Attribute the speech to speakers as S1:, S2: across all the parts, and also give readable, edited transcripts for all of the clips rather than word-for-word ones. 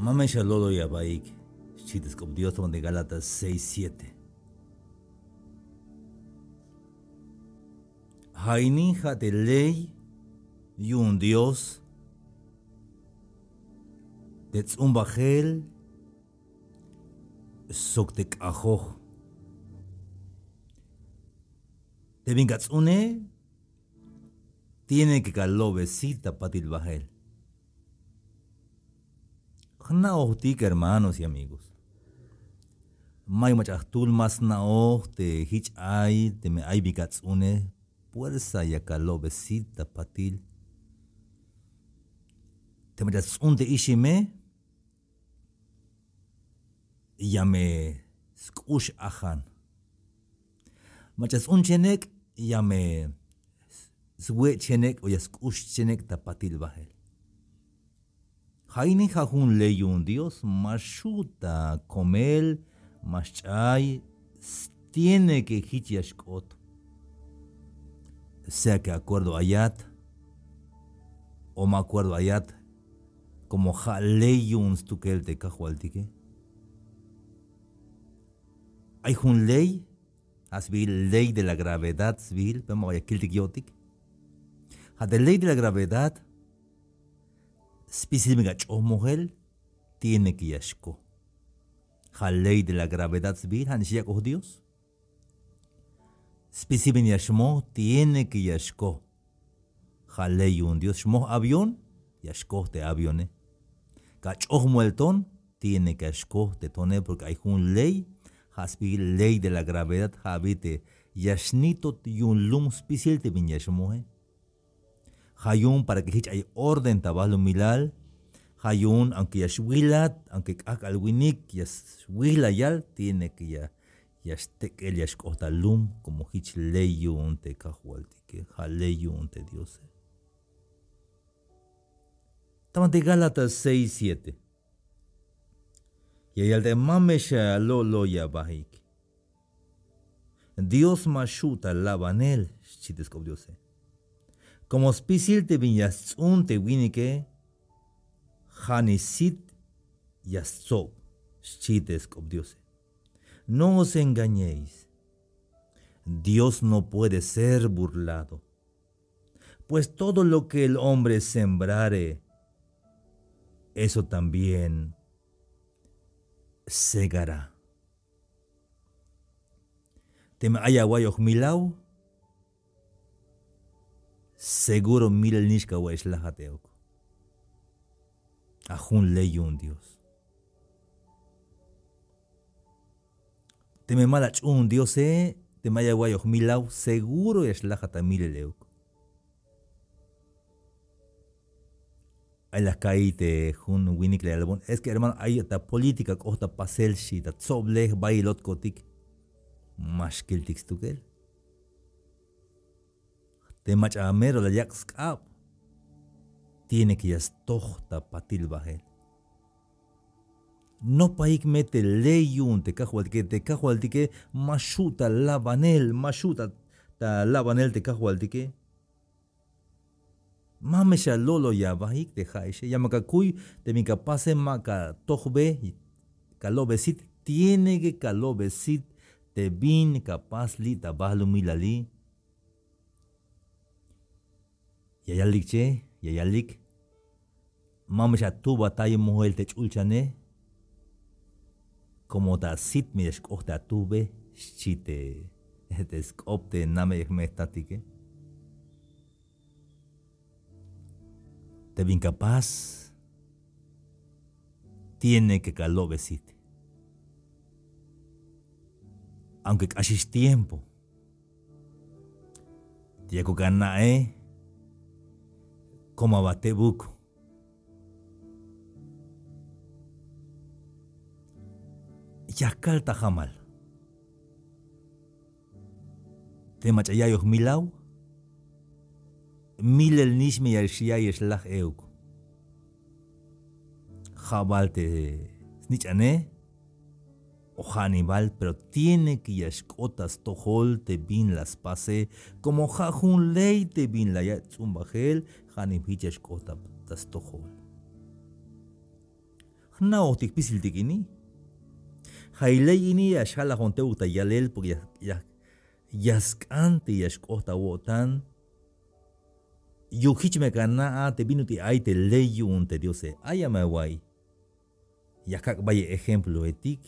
S1: Mame Shalolo Yabaik, Chites con Dios de Gálatas 6:7. Hainija de ley y un Dios, de Tzumbajel, Soktek Ajoj. De Vingatzune, tiene que calobecita patil bajel. Naohtik, hermanos y amigos. May machahtul mas naoh te hich ay te me ay bigatzune fuerza ya calobecita patil. Te machazun te ishime ya me skush ahan. Machazun chenek ya me zwe chenek o ya skush chenek tapatil bajel. Haini jajun ley un Dios, mashuta, comel, maschay, tiene que hichiashkot. Sea que acuerdo ayat, o me acuerdo ayat, como ja ley un stukel de cajualtique. Hay un ley, asbil ley de la gravedad, asbil, vamos a kiltik yotik. Ha de ley de la gravedad, específica mujer tiene que yashko. La ley de la gravedad civil, hanshia con Dios. Específica yashmo tiene que yashko. La ley un Dios shmo avión, yashko te avione. Cachoh muelton tiene que yashko te tone porque hay un ley, haspi ley de la gravedad habite yashnito y un lum especial te bin yashmo. Hayun para que hay orden tabalo milal. Hayun aunque ya shwilat, aunque akal winik ya shwilayal tiene que ya shtek el ya shkota lum como hich leyun te kahualtike, haleyun te Dios. Tamante Gálatas 6:7. Y el de mamesha lo ya bahik. Dios mashuta labanel chites con Dios. Como especial te viñas un te winike, hanisit yasob, chites con Dios. No os engañéis. Dios no puede ser burlado. Pues todo lo que el hombre sembrare, eso también segará. Tem ayahuayoh milau. Seguro mil nishka wa islahateok. Ajun ley un Dios. Te me malach un Dios te maya guayoh milau seguro islahata mil leok. Ay la caíte jun winikle albon. Es que hermano hay esta política costa pasel shi ta tsobleh bailot kotik. Mashkil tikstukel. Te machamero la yakskap tiene que yastohta patil bajel. No paik mete leyun te cajualtique mashuta labanel mashuta ta labanel te cajualtique. Mamesha lolo ya bahik te jaishe yamakakuy te mi capase maka tohbe kalobesit tiene que kalobesit te bin capaz li tabahlu milali. Yayalik che, yayalik. Mamesha tu batalla mujer te chulchane. Como ta sit mi escohta tube, chite, te scopte name me estátique. Te bin capaz. Tiene que calobesit. Aunque casi tiempo. Tiago ganae. Como abate buco. Yakal tahamal. Te machayayoh milau. Mil el nishme yarshiyay eslach euk. Jabal te snichane. O Hannibal, pero tiene que yashkotas tohol te bin las pase como jajun ley te bin la yatzumbajel Hannibal yashkota tas tohol. na otik pisil tikini. Hailei ini ya shala honte uta yalel porque ya yaskante yashkota wotan. Yuhich me kana te binuti ay te leyun te diose ayama wai. Yakak baye ejemplo etik.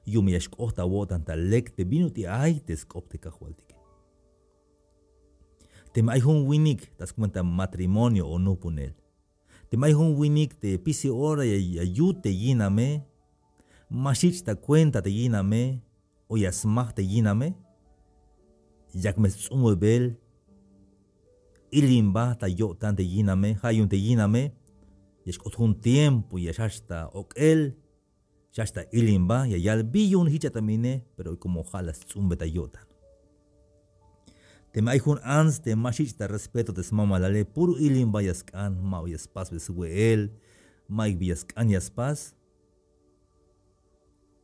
S1: Yumi yashkota wotan ta lek te binuti ay te skopte kahualtik. Te mai hun winik tas cuenta matrimonio o no punel. Te mai hun winik te pisi ora ya yute yiname. Mashich ta cuenta te yiname o yasmach te yiname. Yak me tsumo bel. Ilimba ta yotan te yiname, hayun te yiname. Yashkot un tiempo ya shasta okel. Shasta ilimba ya yal biyun hichatamine, pero como jalas tsumbe ta yotan. Te mai hun ans te mashich ta respeto te smama lale puro ilimba yaskan mau yaspas besue el. Maik yaskan yaspas.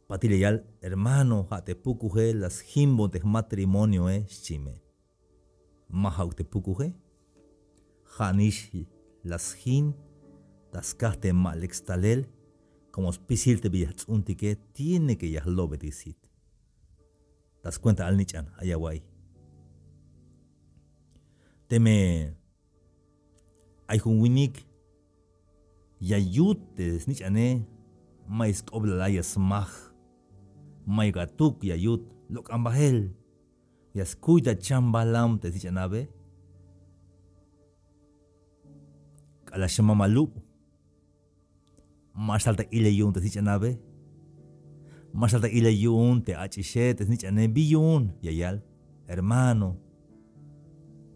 S1: Patile yal hermano hate pukuje las himbo te matrimonio shime. Mahau te pukuje. Hanish las hin tas kahte malek stalel como spisil te biyats untike tiene que ya lo betisit. Tas cuenta al nichan ayawai. Teme ay hun winik ya yute snichane mais obla la yasmach mai gatuk ya yut lok ambahel yaskuita chambalam te sichanabe kala shama malup mas alta ileyun te sichanabe mas alta ileyun te achishe te sichane biyun yayal hermano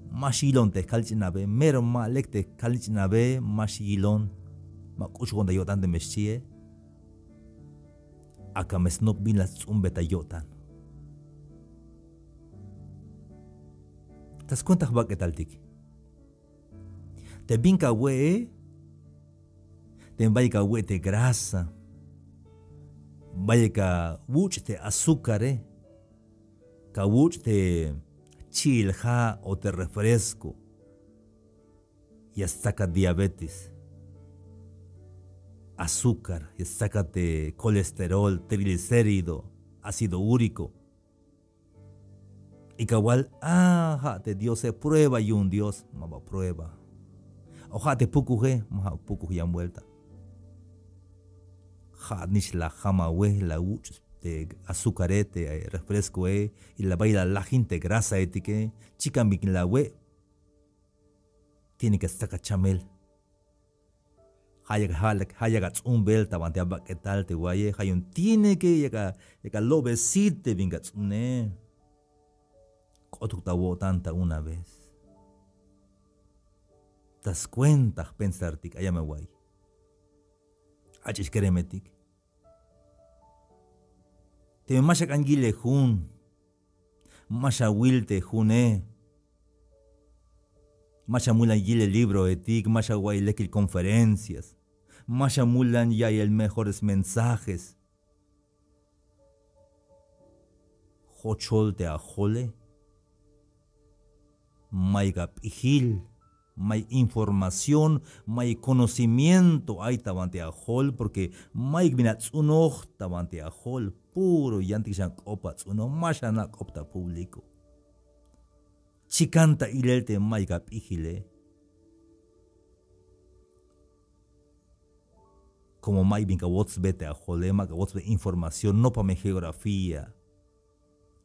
S1: Mashilon te kalchinabe, mero ma lek te kalchinabe, mashilon, ma kushonda yotan de meshie. Aka mesnop bin la tsumbeta yotan. Tas cuenta ba que taltik. Te binka we, te vaya we te grasa, vaya ka wuch te azúcar, ka wuch te chilja o te refresco y saca diabetes, azúcar y sácate colesterol, triglicérido, ácido úrico. Y cabal, te Dios se prueba y un Dios, maba prueba. Oja te pukuje, maha pukuje ya vuelta. Ja nish la jama we la uch. Azucarete, refresco, y la baila la gente grasa etique, chica la we, tiene que sacar chamel. Hayagat un bel tabante abaquetal te guaye, hayun tiene que llega lobesite vingats ne. Cotuctavo tanta una vez. Das cuenta pensartik, ayame guay. Achis keremetik. Te masha kangile hun, masha wilte june, masha mulan yile libro etik, masha guaylekil conferencias, masha mulan ya el mejores mensajes. Jochol te ajole, maiga pijil, may información, may conocimiento hay tabante ajol, porque may binats unog tabante ajol. Puro yantishan kopats uno mashana kopta público. Chicanta ilelte maiga pijile. Como mai vinca wots bete a jolema, que wots be información, no pa me geografía,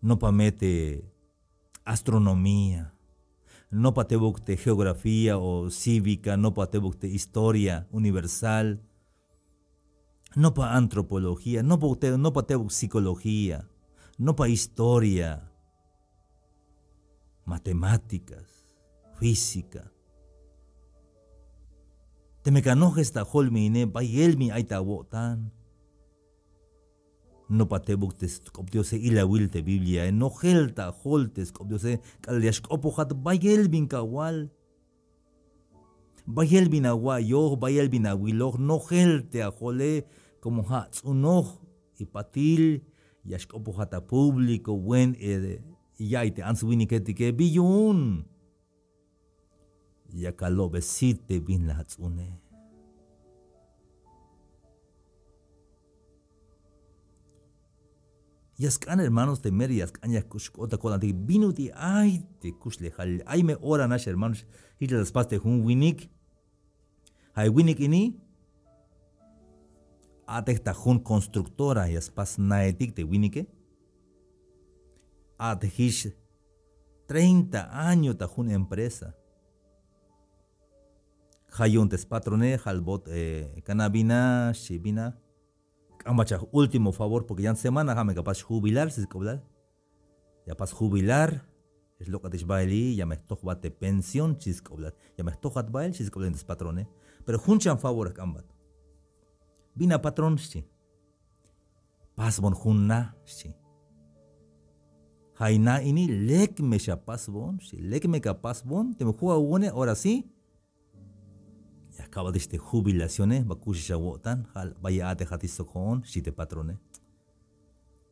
S1: no pa mete astronomía, no pa te bukte geografía o cívica, no pa te bukte historia universal. No para antropología, no para psicología, no para historia, matemáticas, física. Te me canojes ta holmine, bayelmi aita wotan. No para te buktes kopdiose ila wilte Biblia, no gelta holtes kopdiose kalyash opohat bayelmin kawal. Bayelmin awayo, bayelmin awilog, no gelte a jole. Como hats uno y patil yashkopo hata público buen yaite answini que biyun yakalo besite bin la hats une Yaskan hermanos de Mary, yaskan ya otra cosa de binuti, ay, te kusle hal, ay me ora nash hermanos, y las pas de un winik, hay winik ini, atesta hun constructora, yaspas naetik de winike, atehish 30 años ta hun empresa. Hayuntes patrone, halbot, canabina, shibina. Amacha, último favor, porque ya en semana me capaz jubilar, si es que ya pas jubilar, es lo que te baili, ya me estoy bate pensión, si es que ya me estoy bail, si es que des patrone. Pero junchan favor, cambat. Vina patrón, si. Pas bon junna, si. Haina ini lek me sha pas bon, si lek me capaz bon, te me juega one, ahora sí. Ya acaba de este jubilaciones, bakushi shawotan, hal vaya ate hatisto con, si te patrone.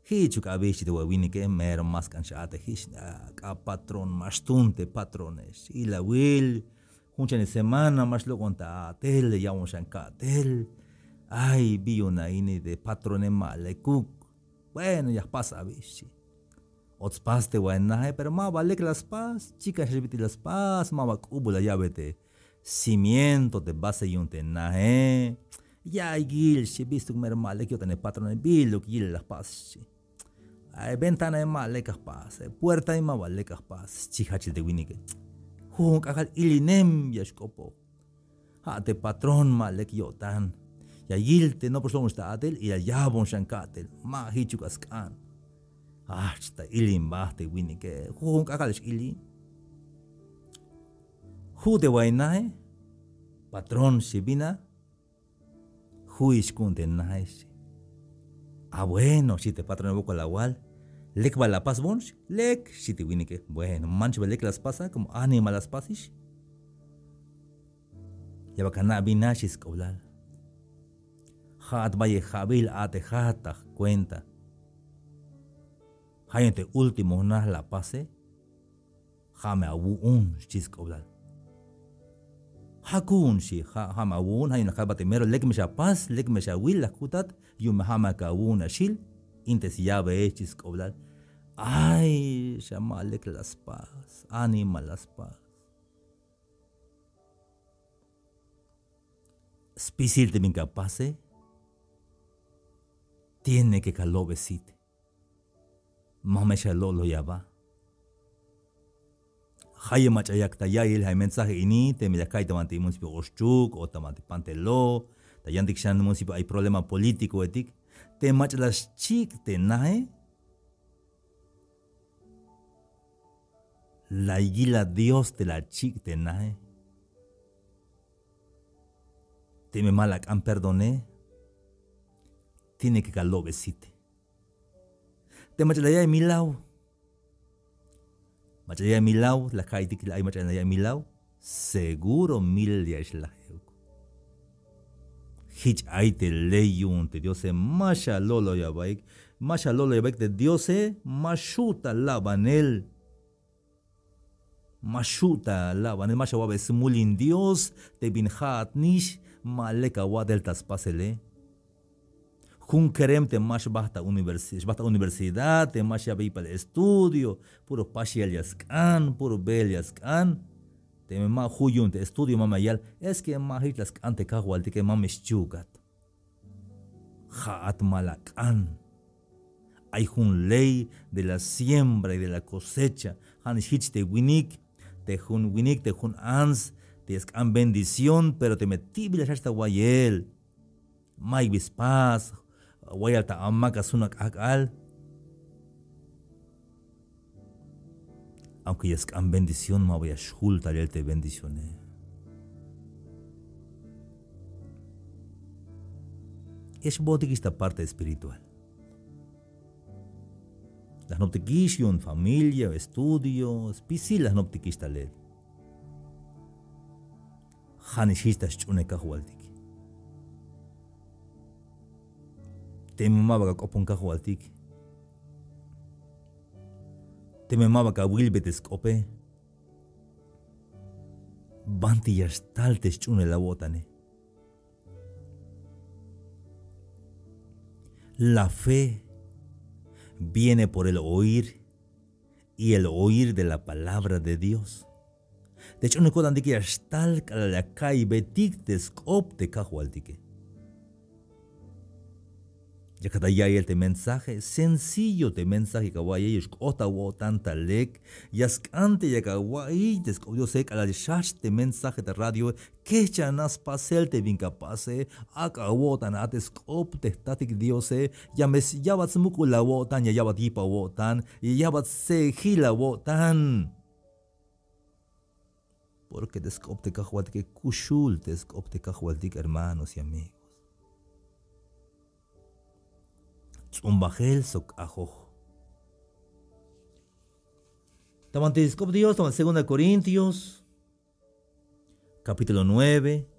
S1: Hichuk abe si te wawini que mer mas kan ate hish, ka patron mas tunte patrones. Y la will, junchan semana más lo conta atel, ya un shankatel. Ay, vi una ini de patrone male cook. Bueno, ya pasa bishi. Ots paste buena, pero ma vale que las pas, chicas repite las pas, ma bakubula ya vete. Cimiento de base y un tenaje. Ya hay gil, si visto que me male que yo tengo patrón en bilo que gil las pas. Hay ventana de male que pas, puerta de male que pas, chihachi de winike. Jun kakal ilinem yashkopo. Ha te patrón male que yo tan. Ya gil te no por lo está atel y ya bon shankatel, ma hichukaskan. Ah, está ilim baste winike. Jun kakal es ilim. Hu de wainae, patrón sibina, hu iskunte naes. Ah, bueno, si te patrón boco la wal, lek va la paz bons, lek, si te winike. Bueno, mancho lek las pasa, como anima las pasis. Ya va cana binashis koblal. Hat vaye jabil ate hata cuenta. Hayente último nas la pase, jame abu un chis koblal. Hakun si hama wun hay nakal batemero lek me pas lek me will la kutat yu me hama ka wun ashil inte si ya be chis koblal ay shama lek las pas anima las pas spisil de incapaz tiene que calobesite mame shalolo ya va Haye machayak tayayil hay mensaje ini te milakay tamante municipio Oshchuk o tamante Pantelo tayantik shan municipio hay problema político etik te machalas chik te nae la igila Dios te la chik te nae te me malak an perdoné tiene que calobesite te machalaya milau Machalaya milau, la kaitik la machalaya milau, seguro mil ya es la heuco. Hich aite leyun te Dios masha lolo ya baik de Dios mashuta labanel. Mashuta labanel masha wabe smulin Dios te binhat nish maleka wadel taspasele. Jun kerem te más basta universidad, te más ya para el estudio, puro pasial yaskan, puro bel yaskan, te más huyun te estudio mamayal, es que más hitlas ante kahual te que mames chugat. Haat malakan. Hay un ley de la siembra y de la cosecha. Han hich te winik, te jun ans, te escan bendición, pero te metí bila hasta guayel. Mai bispas. Wayal ta amma kasunak akal. Aunque es que bendición ma voy a shulta te bendiciones. Es botik esta parte espiritual. Las noptikishon, familia, estudio, spisil las noptikista led. Hanishista shuneka hualtik. Te mamaba ka opon ka hualtik. Te mamaba ka wilbetes kope. Banti yastaltes chune la botane. La fe viene por el oír y el oír de la palabra de Dios. De hecho, no puedo que hasta la calle betik descop de cajualtique. Ya que ya el mensaje sencillo de mensaje que vaya y otawo tanta lek y ascante ya que guay descubrió se que la de mensaje de radio que ya nas pasel te vincapase acabó tan atescop de static diose ya me ya va smucula wotan ya va tipa wotan y ya va se gila wotan porque descop de cajualtique kushul descop de cajualtique hermanos y amigos. Zumbajel sok ajoj. Tamantiscop Dios, toma 2 Corintios, capítulo 9,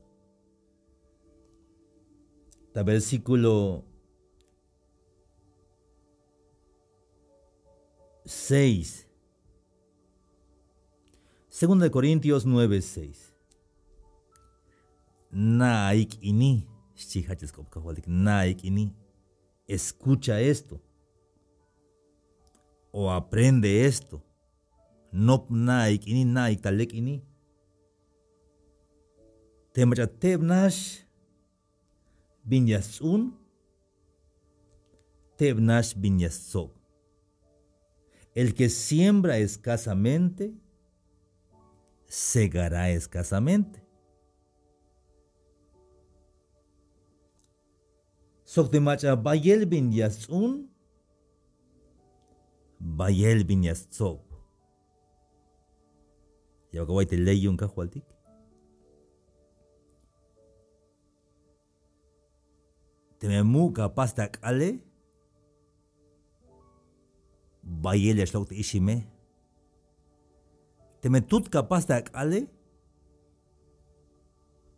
S1: versículo 6. 2 Corintios 9, 6. Naik ini, shihacheskop kahualik, naik ini. Escucha esto o aprende esto. No naik ini naik talek ini. Temacha tebnash binyasun tebnash binyasok. El que siembra escasamente segará escasamente. Sok de macha bayel bin yasun, bayel bin yasok. Ya que voy te leí un cajualtic. Te me mu capaz de ale, bayel yaslok te ishime. Te me tut capaz de ale,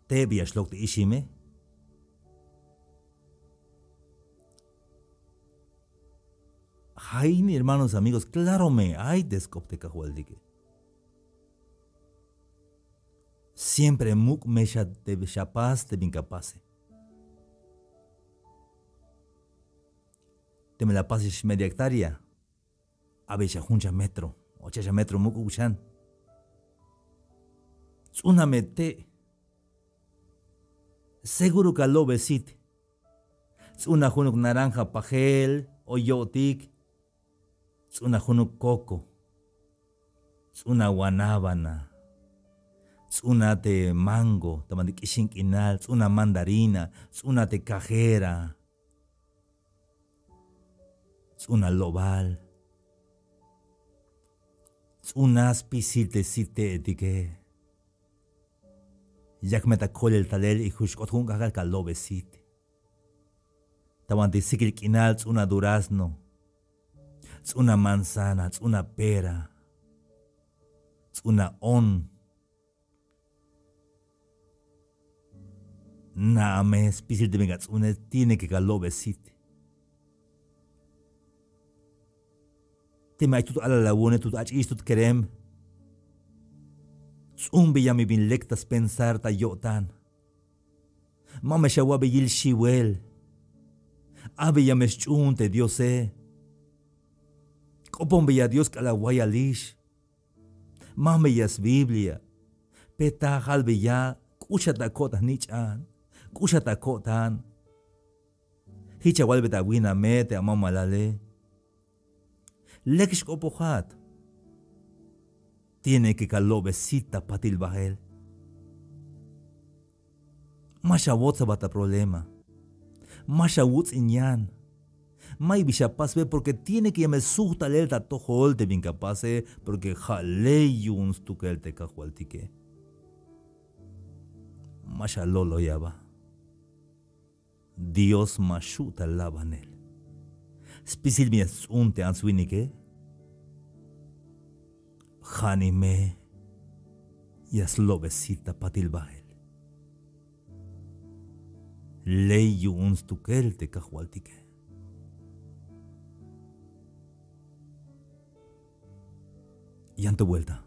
S1: te yaslok te ishime. Ay, mis hermanos, amigos, claro me hay descopte cajualdique. Siempre muk me de chapaz de incapaz. Te me la pases media hectárea. A veces juncha metro, 8 metro muk uchan. Una mete. Seguro que lo besit. Una junuk naranja pajel o yotik. Una junuk coco, una guanábana, una te mango, también kishinkinal, una mandarina, una te cajera, una lobal, una spisite site etique. Yak meta kol el talel y jushkot hun kagal kalobesite. También te sikilkinal, una durazno. Es una manzana, es una pera, es una on. Na me especial de vengas, una tiene que galobesite. Te me ayuda a la laguna, tu achis, tu kerem. Zumbi ya mi bin lectas pensar ta yotan. Mame shawabe yil shiwel. Abe ya me schunte, Dios Copon veía Dios que la guayalish. Mame yas Biblia. Peta halbe ya. Kusha takotas nichan. Kusha takotan. Hicha walbe ta wina mete a mamalale. Lekish kopohat. Tiene que calobesita patil bahel. Masha wotsa bata problema. Masha wutz inyan. May bishapaz ve porque tiene que me susta el tatojol de incapaz porque jale yuns tu que el te cajualtique. Masha lolo ya va. Dios mashuta labanel. Spisil mi asunte answinike. Janime yaslobesita patilbahel. Ley yuns tu que el te cajualtique. Y ante vuelta.